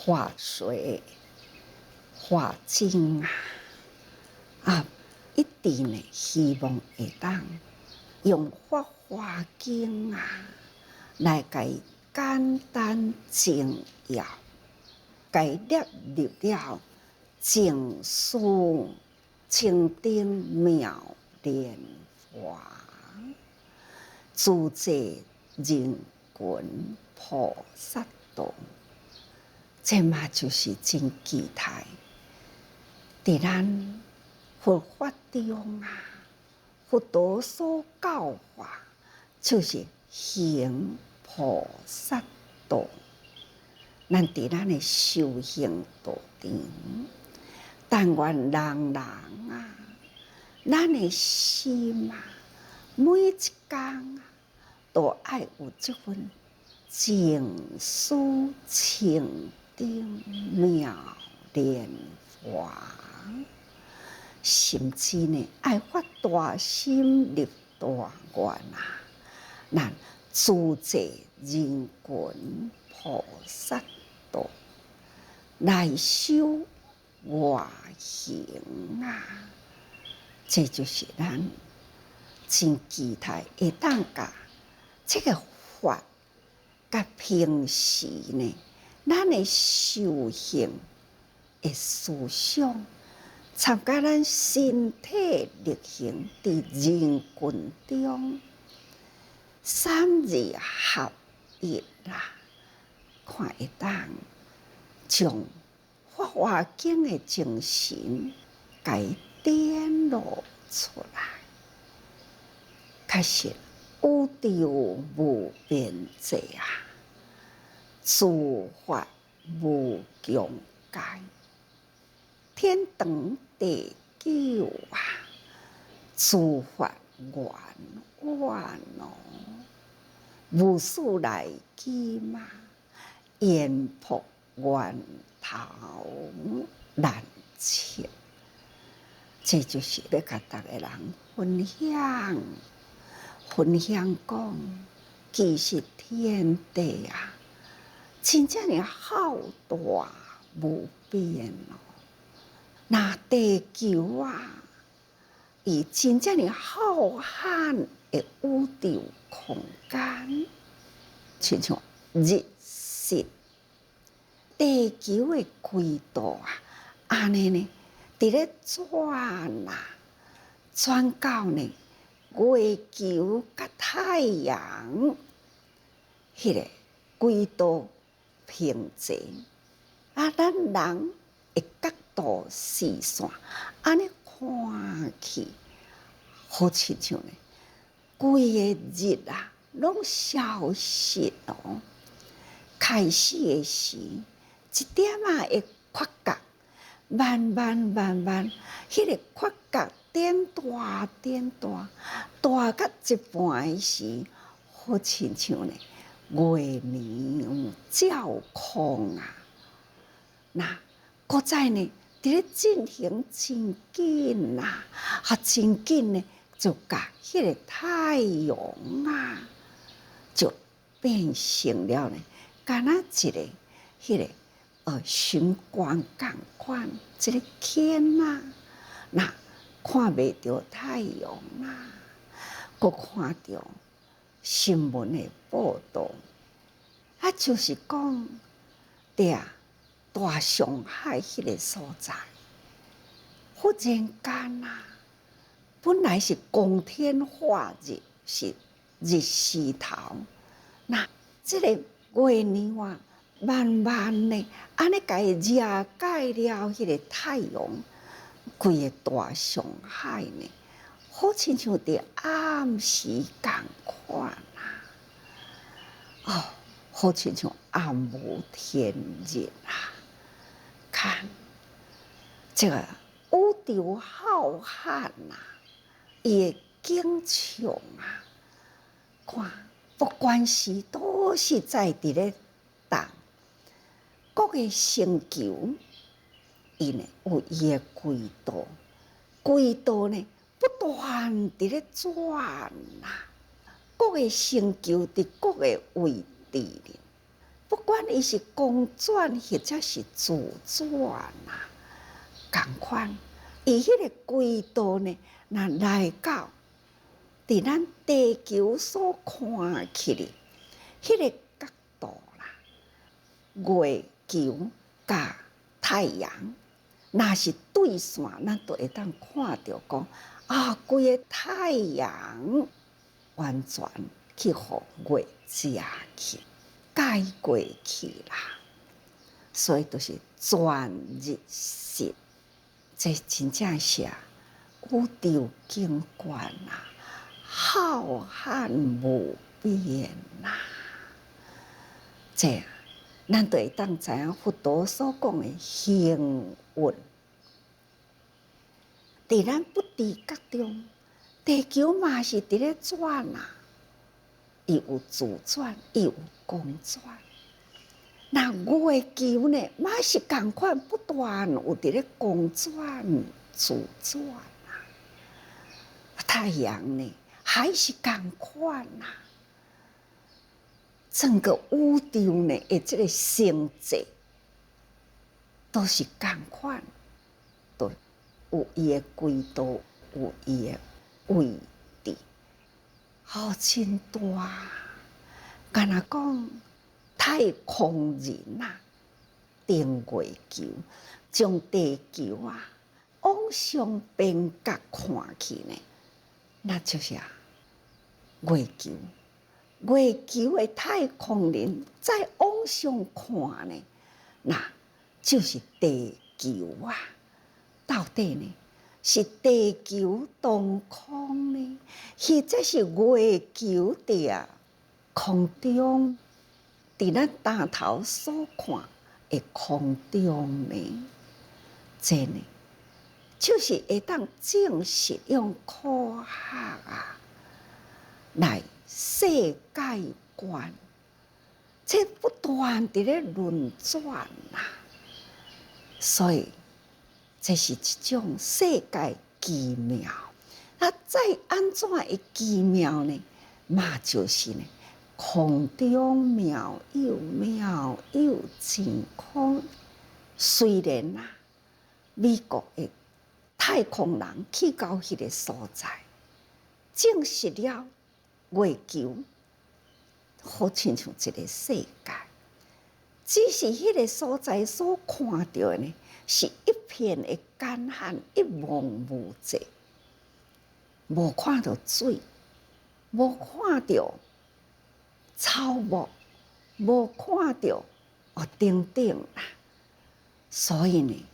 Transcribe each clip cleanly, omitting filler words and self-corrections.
化水化精一定呢希望会当用法华经来给简单精要，给列入了净书清定妙莲华，主济人群菩萨道。这嘛就是真期待，在咱佛法中佛陀所教化，就是行菩萨道。咱在咱的修行道场，但愿人咱的心每一天都爱有这份净思清定妙莲华，甚至呢爱发大心立大愿咱主济人群菩萨道来修外行这就是咱真期待会当甲这个法，甲平时呢，咱的修行的思想，参加咱身体力行伫人群中，三二合一看会当将《法华经》的精神给点露出来。确实，宇宙无边际诸法无疆界，天长地久诸法圆圆无数来期延仆源头难测。这就是要甲大家人分享讲，其实天地真正的浩大无边那地球伊真正的浩瀚的宇宙空间，亲像日食地球的轨道安尼呢，伫咧转到呢月球甲太阳迄个轨道平齐咱人的角度视线安尼看去，好亲像呢规个日拢消失开始的时，一点会缺角，慢慢，迄个缺角点大，大到一半的时，好亲像呢月亮照空那搁再呢伫咧进行真紧真紧呢，就甲迄个太阳就变成了呢，敢若一个迄个循环共款，一个圈那看袂到太阳搁看到新闻的报道，就是讲大上海迄个所在，忽然间本来是光天化日，是日时头，那这个月亮慢慢的安尼甲伊遮盖了迄个太阳，规个大上海呢，好亲像伫暗时共款好亲像暗无天日看这个宇宙浩瀚伊的景象看不管是都是在伫咧动，各个星球伊呢有伊的轨道呢不断伫咧转各个星球伫各个位置不管管伊是公转或者是自转啊，同款，伊迄个轨道呢，若来到伫咱地球所看起的迄个角度啦，月球甲太阳，若是对线，咱就会当看到讲啊，规个太阳完全去互月食去，盖过去啦。所以就是全日食，这真正是宇宙景观啊，浩瀚无边呐。这咱就会当知影佛陀所讲的幸运，伫咱不知觉中，地球嘛是伫咧转啊，伊有自转，伊有公转。那月球呢，嘛是同款，不断有伫咧公转、自转啊。太阳呢，还是同款啊。整个宇宙呢，的这个性质都是同款，都有伊的轨道，有伊的位置，好真大。敢若讲太空人啊，登月球，从地球啊往上边角看去呢，那就是月球。月球的太空人再往上看呢，那就是地球啊。到底呢，是地球动空呢，或者是月球伫空中，伫咱大头所看的空中呢？这呢，就是会当证实用科学啊来世界观，这不断伫咧轮转啊，所以这是一种世界奇妙。那再安怎会奇妙呢？嘛就是呢，空中妙有，妙有真空。虽然啊，美国的太空人去到迄个所在，证实了月球好亲像一个世界，只是迄个所在所看到的呢，是一片的干旱，一望无际，无看到水，无看到草木，无看到等等啦。所以呢，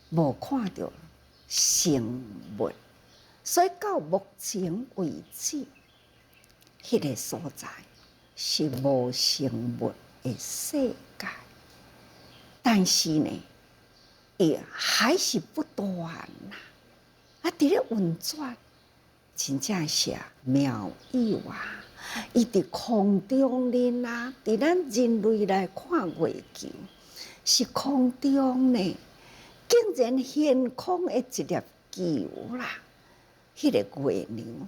无看到生物，所以到目前为止，迄个所在是无生物的世界。但是呢，伊还是不断啦，伫咧运转，真正是妙有啊！伊伫空中呢啊，伫咱人类来看月球。是空中呢，竟然悬空的一粒球啦！迄个月亮，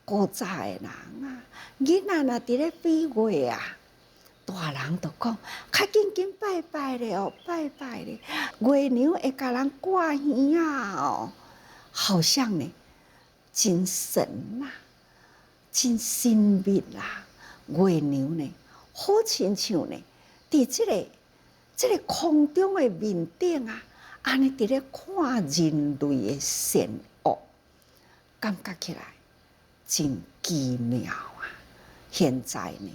古早的人啊，囡仔若伫咧飞月啊，大人就讲：较紧紧拜拜咧哦，拜拜咧！月亮会甲人挂耳啊哦，好像呢，真神呐，真神秘啦！月亮呢，好亲像呢，伫这个空中的面顶啊，安尼伫咧看人类的善恶，感觉起来真奇妙啊！现在呢，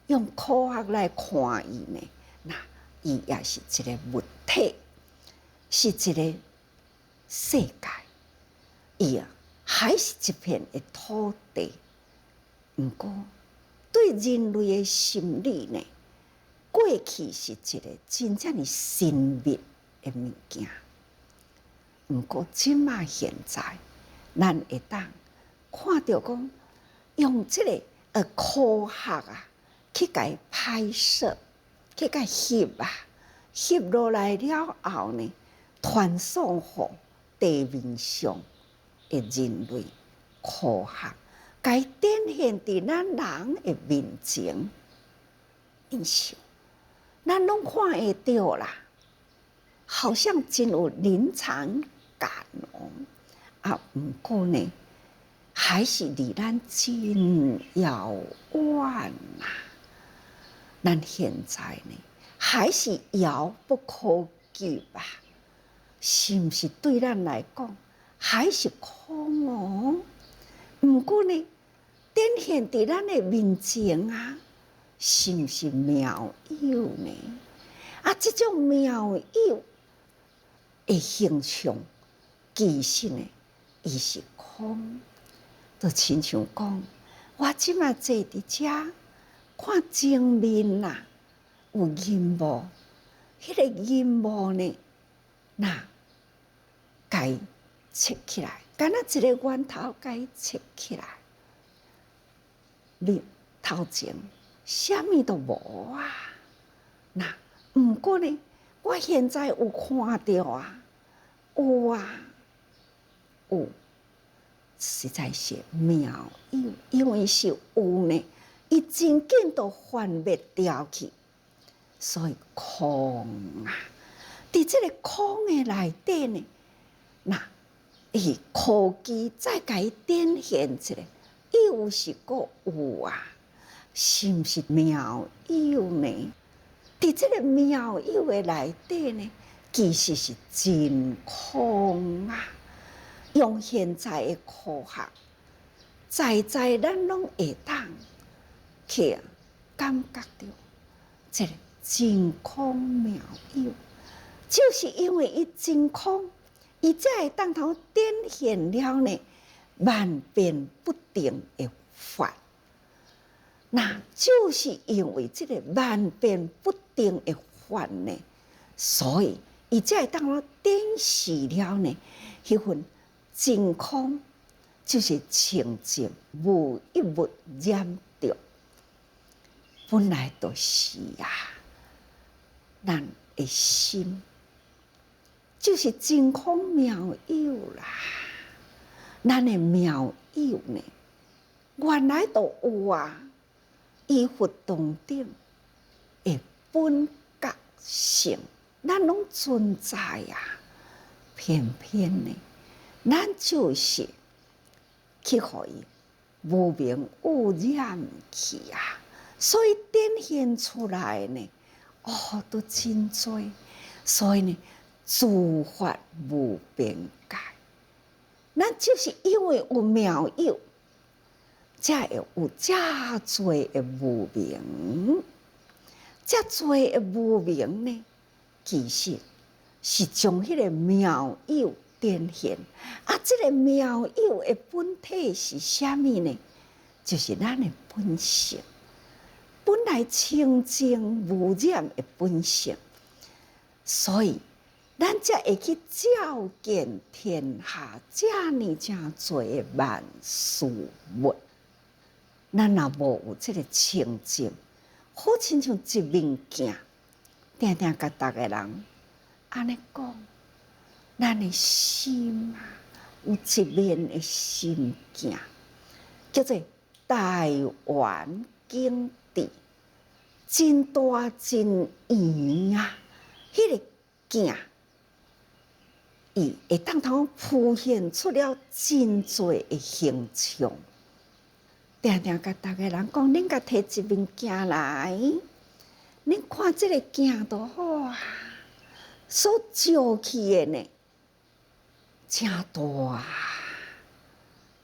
用科学来看伊呢，那伊也是一个物体，是一个世界，伊还是一片的土地。不过，对人类的心理呢？过去是一个真正的神秘的物件，不过即马现在，咱会当看到讲，用这个科学啊，去甲伊拍摄，去甲翕啊，翕落来了后呢，传送互地面上的人类科学，甲伊展现伫咱人的面前，印象。咱拢看会到啦，好像真有临场感哦。啊，不过呢，还是离咱真遥远呐。咱现在呢，还是遥不可及吧？是不是对咱来讲还是空哦？不过呢，展现在咱的面前啊，是不是妙有呢？啊，这种妙有的形象，其实呢，伊是空。就亲像讲，我即马坐伫遮看前面啦，有银幕，迄个银幕呢，那该切起来，敢若一个源头该切起来，你头前啥物都无啊。那毋过呢，我现在有看到啊，有啊，有。实在是妙有，因为是有呢，伊真紧都幻灭掉去，所以空啊！伫这个空的内底呢，那伊科技再甲伊展现一个有是个有啊，是毋是妙有呢？伫这个妙有的内底呢，其实是真空啊！用现在的科学，在咱拢会当去感觉到这个真空妙有，就是因为伊真空，伊才会当头展现了呢万变不定的法。那就是因为这个万变不定的法呢，所以伊才会当头展示了呢迄份。真空就是清净无一物染着，本来就是啊，咱的心就是真空妙有啦。咱的妙有呢，原来都有啊，依佛当中的本觉性，咱拢存在啊，偏偏呢。咱就是去互伊无明污染去啊，所以展现出来呢，哦，都真多。所以呢，诸法无边界。咱就是因为有妙有，才会有遮多的无明，遮多的无明呢，其实是将迄个妙有。展现啊！这个妙有的本体是啥物呢？就是咱的本性，本来清净无染的本性，所以咱才会去照见天下遮尔正多的万事物。咱若无有这个清净，好亲像一面镜，定定甲逐个人安尼讲。咱的心啊，有一面的心镜，叫做大圆镜智，真大真圆啊！迄个镜，伊会当头浮现出了真多的形象。定定甲逐个人讲，恁甲摕一面镜来，恁看这个镜就好啊，所照去的呢。真大啊！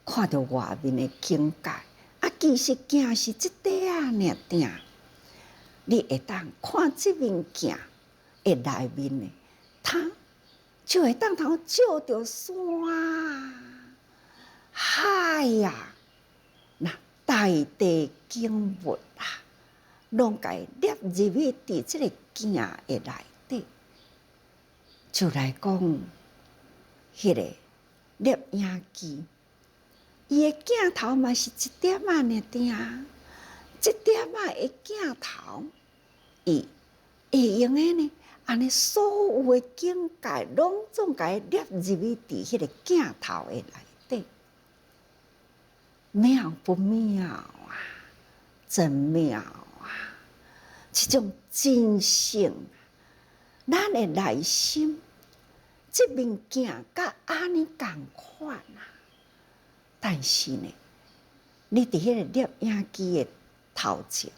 看到外面的境界，啊，其实镜是一块啊，尔定。你会当看这面镜的内面呢，它就会当头照到山、海呀，那大地景物啊，拢该摄入去伫这个镜的内底，就来讲。迄个摄影机，伊的镜头嘛是一点啊尔定，一点啊的镜头，伊会用的呢，安尼所有的境界，拢总该摄入去伫迄个镜头的内底，妙不妙啊？真妙啊！这种真性，咱的内心，这物件甲安尼共款啊。但是呢，你伫迄个摄影机的头前，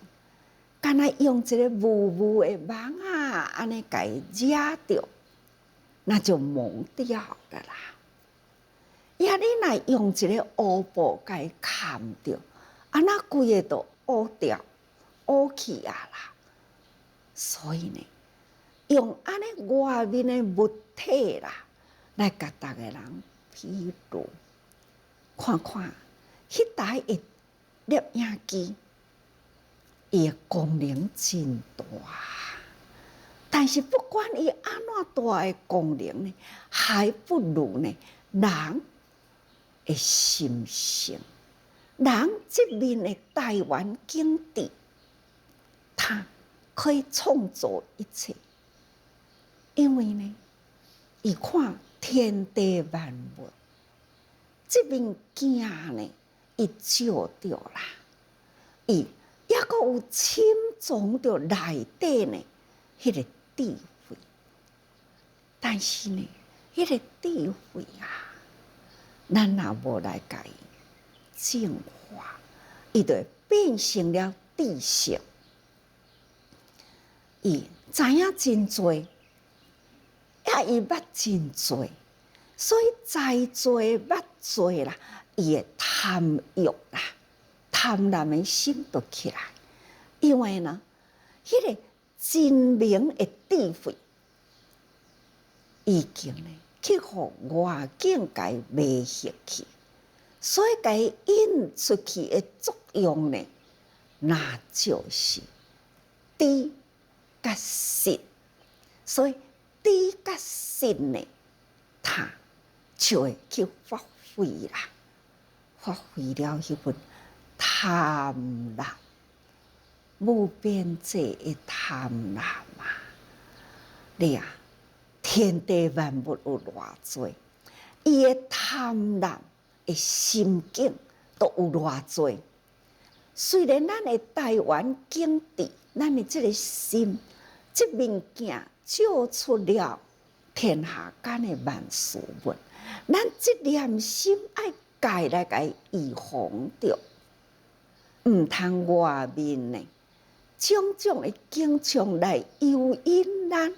敢若用一个雾雾的网啊，安尼甲伊惹着，那就蒙掉了啦。呀，你若用一个乌布甲伊盖着，啊，那规个都乌掉、乌去啊啦。所以呢，用安尼外面的物体啦，来甲逐个人比喻，看看迄台的摄影机，伊的功能真大。但是不管伊安怎大的功能呢，还不如呢人的心性，人这面的台湾景致，它可以创造一切。因为呢，伊看天地万物，这物件呢，伊照着啦，伊也阁有深藏着内底呢，迄个智慧。但是呢，迄个智慧啊，咱若无来甲伊净化，伊就会变成了知识。伊知影真多，也伊捌真多，所以知多捌多啦，伊会贪欲啦，贪婪的心就起来。因为呢，迄个真明的智慧，已经呢去互外境甲伊卖下去，所以甲伊引出去的作用呢，那就是知甲识。所以知甲识呢，它就会去发挥啦，发挥了迄份贪婪。无边际的贪婪啊！你啊，天地万物有偌多，伊的贪婪的心境都有偌多。虽然咱的台湾景致，咱的这个心，这物件照出了天下间的万事物，咱这念心爱家来甲伊预防着，毋通外面呢种种的景象来诱引咱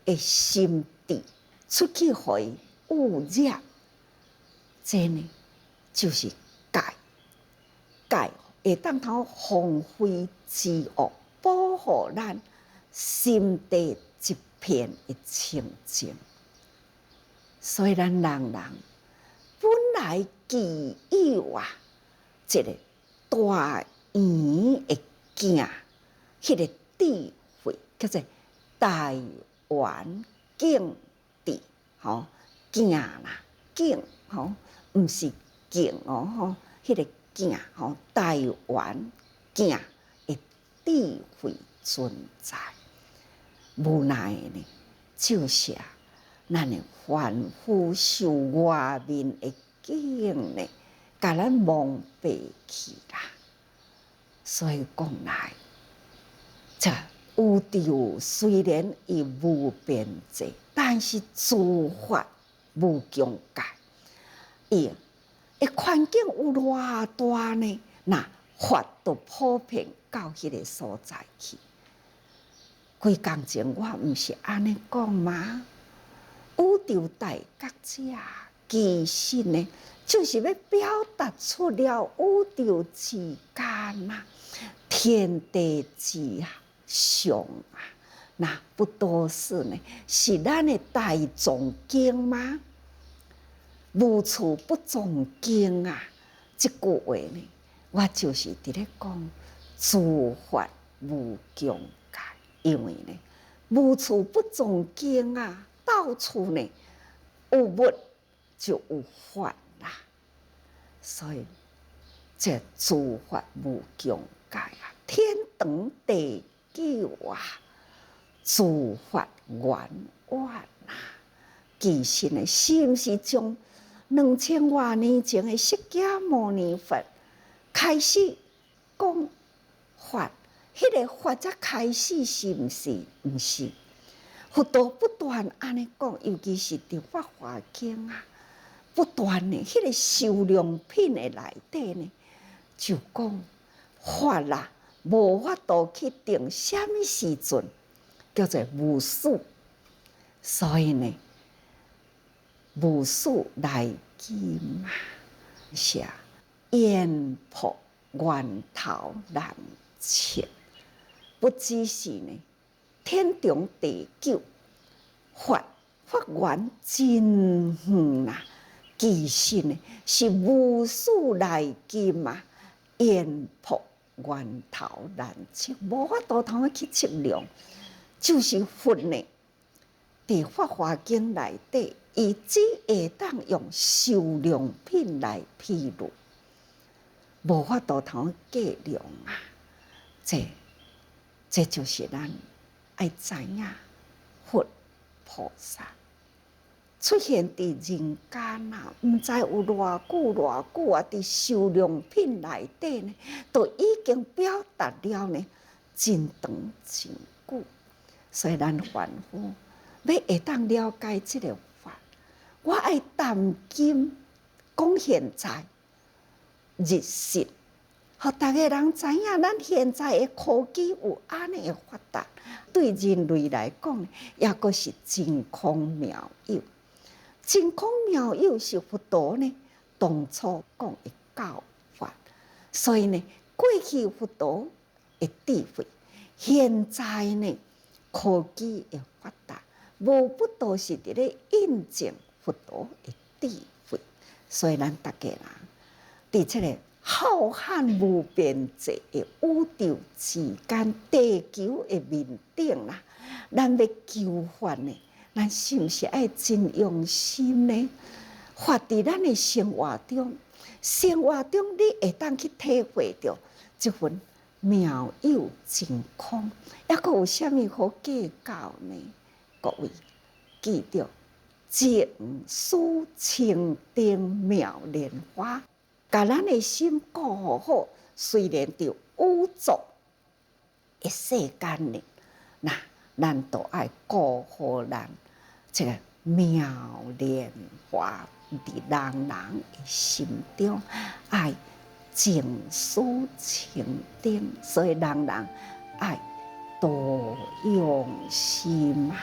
的心智出去，互伊污染。这呢，就是戒，戒会当通防非之恶，保护咱心地一片的清净。所以咱人人本来具有啊，一个大圆的镜。迄个智慧叫做台湾景致，吼镜啦景，吼毋是镜哦，吼迄个镜，吼台湾镜的智慧存在。无奈呢，就是啊，咱的凡夫受外面的景呢，甲咱蒙蔽去啦。所以讲来，这宇宙虽然伊无边际，但是诸法无疆界。伊的环境有偌大呢？那法都普遍到迄个所在去。几工前我毋是安尼讲吗？宇宙大觉者其实呢，就是要表达出了宇宙之间啊，天地之上啊，那不都是呢？是咱的大藏经吗？无处不藏经啊！这句话呢，我就是伫咧讲诸法无疆界，因为呢，无处不藏经啊，到处呢有物就有法啦。所以这诸法无疆界啊，天长地久啊，诸法圆满啊。其实呢，是毋是从2000多年前的释迦牟尼佛开始讲法，迄个法才开始，是毋是？毋是。佛陀不断安尼讲，尤其是伫《法华经》啊，不断的迄个受量品的内底呢，就讲法啦，无法度去定什么时阵叫做无始，所以呢，无始来今啊，是啊，烟破源头难测，不只是呢。天中地久，法源真远啦！其实呢，是无始来今啊，烟破源头难测，无法度通去测量。就是佛呢，伫《法华经》内底，伊只会当用受量品来披露，无法度通计量啊！这就是咱。爱知影佛菩萨出现伫人间啊，毋知有偌久啊！伫受量品内底呢，都已经表达了呢，真长真久。所以咱凡夫要会当了解这个法，我爱谈今讲现在日实，互大家人知影，咱现在的科技有安尼的发达。对人类来讲，也阁是真空妙有。真空妙有是佛陀呢当初讲的教法，所以呢，过去佛陀的智慧，现在呢科技的发达，无不都是伫咧印证佛陀的智慧。所以咱大家人伫这个浩瀚无边际的宇宙之间、地球的面顶啦，咱要求法呢，咱是毋是爱真用心呢？发伫咱的生活中，生活中你会当去体会到这份妙有真空，抑阁有啥物好计较呢？各位记着，净思清净妙莲花。把咱的心顾好好，虽然伫污浊的世间里，那咱都爱顾好咱这个妙莲花伫人人的心中，爱净思清净，所以人人爱多用心啊。